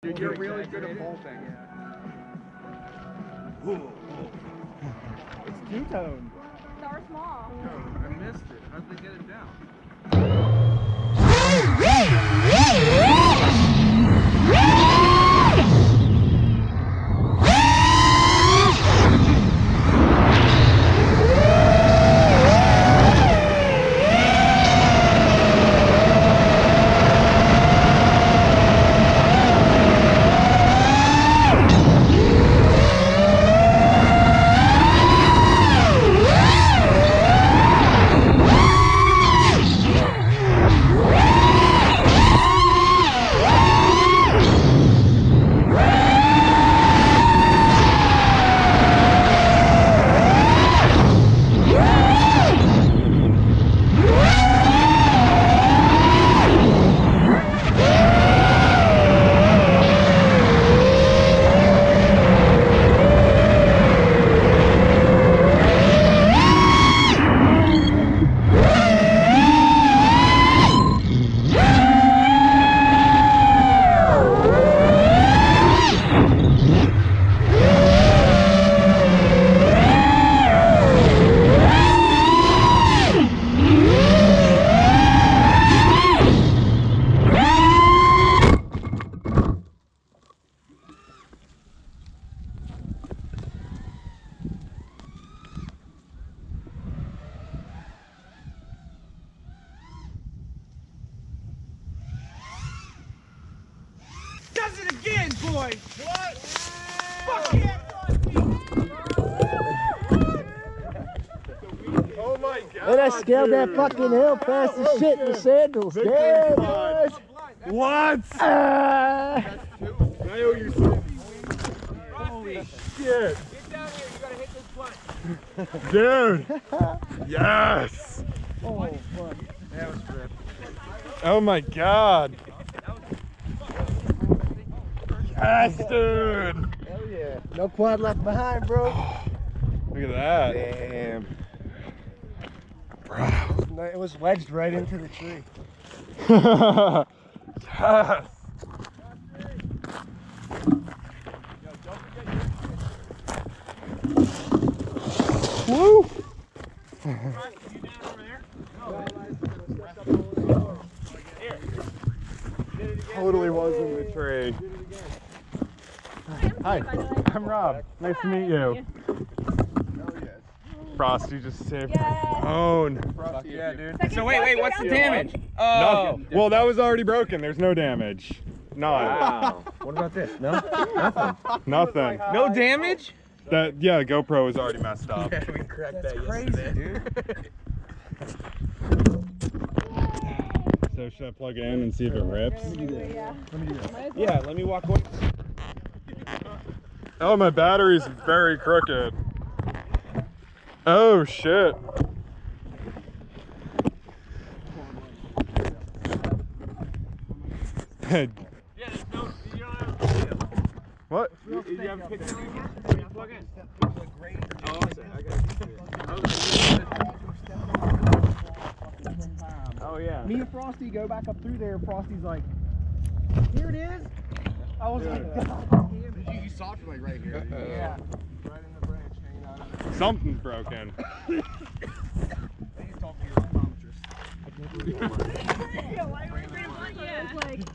Dude, you're really good at bolting. It's two-tone. Star small. No, I missed it. How'd they get it down? Does it again, boys! What? Fuck yeah! Oh my god! And I scaled that fucking hill past the shit in the sandals. Yeah, boys! What? Ah. I owe you something. Holy shit! Get down here, you gotta hit this blunt. Dude! Yes! Oh, fuck. That was ripped. Oh my god! Yes, dude! Hell yeah. No quad left behind, bro. Look at that. Damn. Bro. It was wedged right into the tree. Yes! Woo! Totally was in the tree. Hi, I'm Rob. Nice to meet you. Frosty just saved my phone. Yeah, dude. Second So wait, what's the damage? Nothing. Well, that was already broken. There's no damage. None. Wow. What about this? No? Nothing. Nothing. No damage? That yeah, the GoPro was already messed up. We cracked that yesterday. Dude. So should I plug it in and see if it rips? Yeah. Yeah, let me walk away. Oh, my battery's very crooked. Oh shit. Yeah, there's no, you don't have a video. What? Do you have a picture anymore? When you plug in? Oh, I'm sorry. I got it. Oh, yeah. Me and Frosty go back up through there, and Frosty's like, here it is. I was like, God damn it. You saw it from like right here. Yeah. Right in the branch hanging out of it. Something's broken. I need to talk to your optometrist. Yeah.